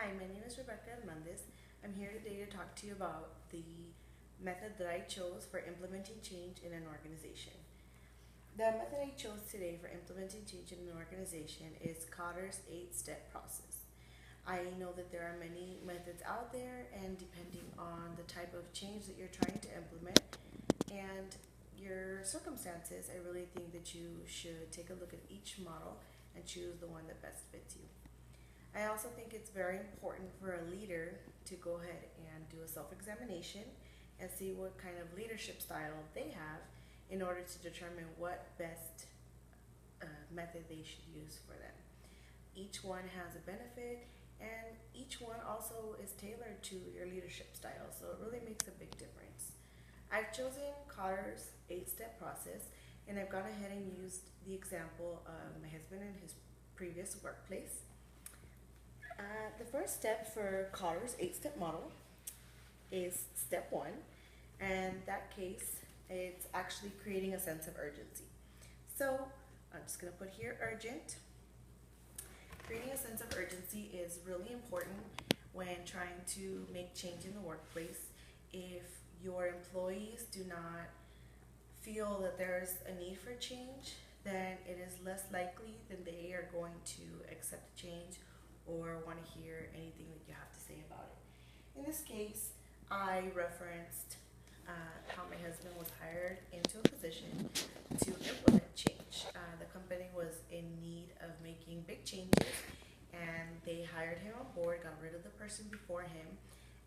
Hi, my name is Rebecca Hernandez. I'm here today to talk to you about the method that I chose for implementing change in an organization. The method I chose today for implementing change in an organization is Kotter's 8-step process. I know that there are many methods out there, and depending on the type of change that you're trying to implement and your circumstances, I really think that you should take a look at each model and choose the one that best fits you. I also think it's very important for a leader to go ahead and do a self-examination and see what kind of leadership style they have in order to determine what best method they should use for them. Each one has a benefit, and each one also is tailored to your leadership style, so it really makes a big difference. I've chosen Kotter's 8-step process, and I've gone ahead and used the example of my husband and his previous workplace. The first step for Kotter's 8-step model is step one, and in that case, it's actually creating a sense of urgency. So I'm just going to put here urgent. Creating a sense of urgency is really important when trying to make change in the workplace. If your employees do not feel that there's a need for change, then it is less likely that they are going to accept change or want to hear anything that you have to say about it. In this case, I referenced how my husband was hired into a position to implement change. The company was in need of making big changes, and they hired him on board, got rid of the person before him,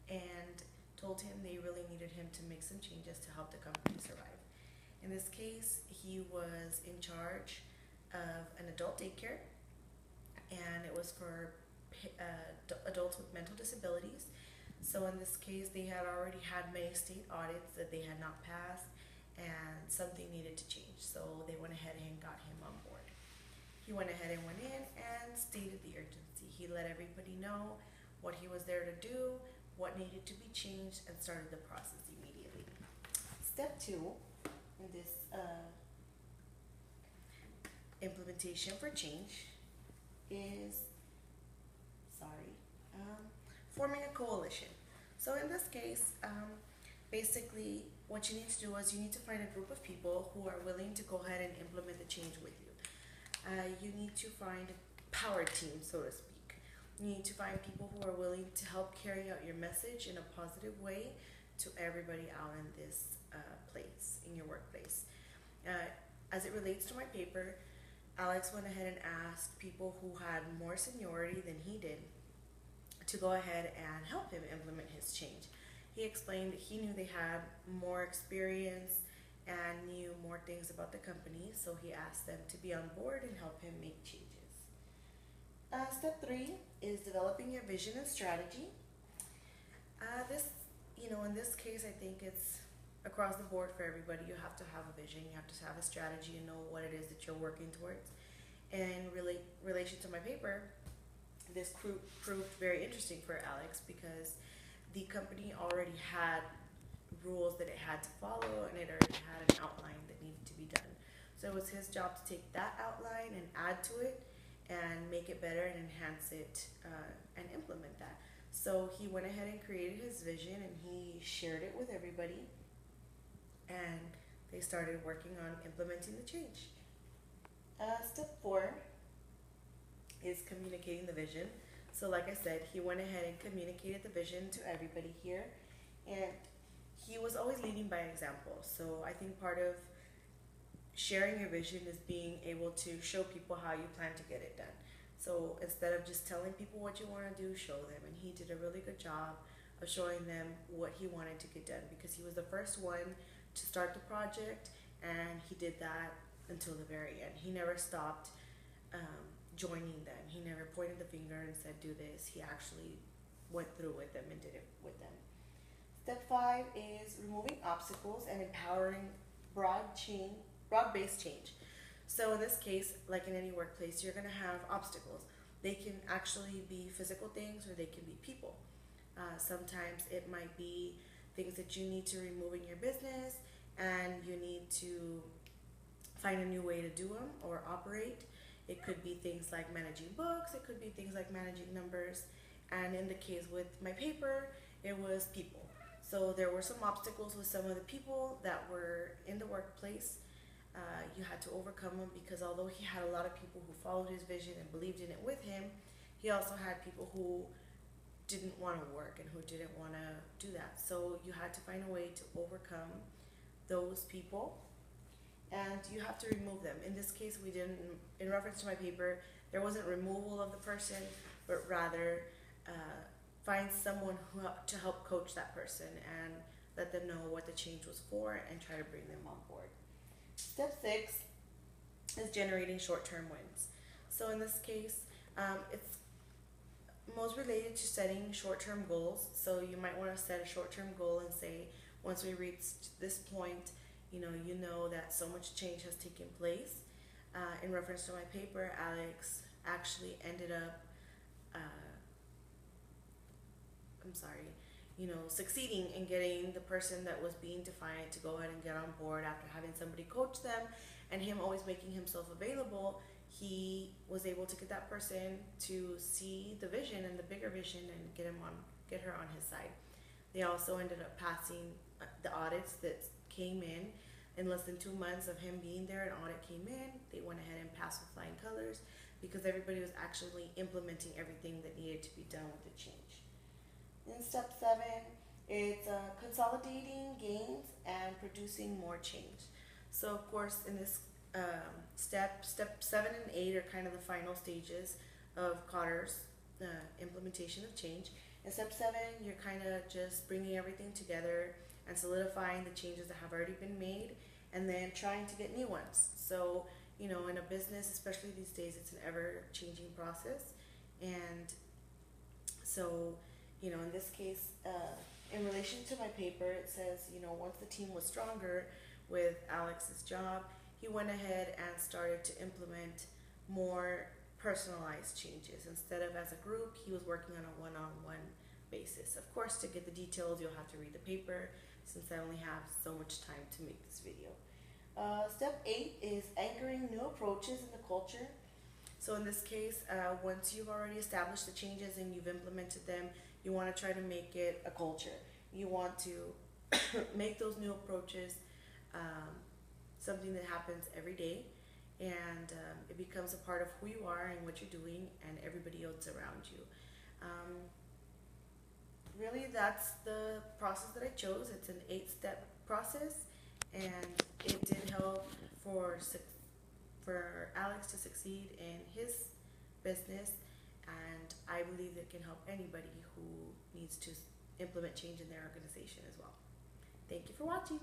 and told him they really needed him to make some changes to help the company survive. In this case, he was in charge of an adult daycare, and it was for adults with mental disabilities. So in this case, they had already had many state audits that they had not passed, and something needed to change. So they went ahead and got him on board. He went ahead and went in and stated the urgency. He let everybody know what he was there to do, what needed to be changed, and started the process immediately. Step two in this implementation for change is forming a coalition. So in this case, basically what you need to do is you need to find a group of people who are willing to go ahead and implement the change with you. You need to find a power team, so to speak. You need to find people who are willing to help carry out your message in a positive way to everybody out in this place, in your workplace. As it relates to my paper, Alex went ahead and asked people who had more seniority than he did to go ahead and help him implement his change. He explained that he knew they had more experience and knew more things about the company, so he asked them to be on board and help him make changes. Step three is developing your vision and strategy. In this case, I think it's across the board for everybody. You have to have a vision, you have to have a strategy, and know what it is that you're working towards. In relation to my paper, this proved very interesting for Alex because the company already had rules that it had to follow, and it already had an outline that needed to be done. So it was his job to take that outline and add to it and make it better and enhance it and implement that. So he went ahead and created his vision, and he shared it with everybody, and they started working on implementing the change. Step four is communicating the vision. So like I said, he went ahead and communicated the vision to everybody here, and he was always leading by example. So I think part of sharing your vision is being able to show people how you plan to get it done. So instead of just telling people what you want to do, show them. And he did a really good job of showing them what he wanted to get done, because he was the first one to start the project, and he did that until the very end. He never stopped joining them. He never pointed the finger and said, do this. He actually went through with them and did it with them. Step five is removing obstacles and empowering broad-based change. So in this case, like in any workplace, you're going to have obstacles. They can actually be physical things, or they can be people. Sometimes it might be things that you need to remove in your business, and you need to find a new way to do them or operate. It could be things like managing books. It could be things like managing numbers. And in the case with my paper, it was people. So there were some obstacles with some of the people that were in the workplace. You had to overcome them because although he had a lot of people who followed his vision and believed in it with him, he also had people who didn't want to work and who didn't want to do that. So you had to find a way to overcome those people, and you have to remove them. In this case, we didn't, in reference to my paper, there wasn't removal of the person, but rather find someone to help coach that person and let them know what the change was for and try to bring them on board. Step 6 is generating short-term wins. So in this case, it's most related to setting short-term goals. So you might want to set a short-term goal and say, once we reach this point, you know that so much change has taken place. In reference to my paper, Alex actually ended up, succeeding in getting the person that was being defiant to go ahead and get on board after having somebody coach them, and him always making himself available. He was able to get that person to see the vision and the bigger vision and get her on his side. They also ended up passing the audits that came in less than 2 months of him being there. An audit came in, they went ahead and passed with flying colors because everybody was actually implementing everything that needed to be done with the change. In step 7, it's consolidating gains and producing more change. So of course in this step 7 and 8 are kind of the final stages of Kotter's implementation of change. In step 7, you're kind of just bringing everything together and solidifying the changes that have already been made, and then trying to get new ones. So, in a business, especially these days, it's an ever-changing process. And so, in this case, in relation to my paper, it says, once the team was stronger with Alex's job, he went ahead and started to implement more personalized changes. Instead of as a group, he was working on a one-on-one basis. Of course, to get the details, you'll have to read the paper, since I only have so much time to make this video. Step 8 is anchoring new approaches in the culture. So in this case, once you've already established the changes and you've implemented them, you want to try to make it a culture. You want to make those new approaches something that happens every day, and it becomes a part of who you are and what you're doing and everybody else around you. Really, that's the process that I chose. It's an 8-step process, and it did help for Alex to succeed in his business, and I believe it can help anybody who needs to implement change in their organization as well. Thank you for watching.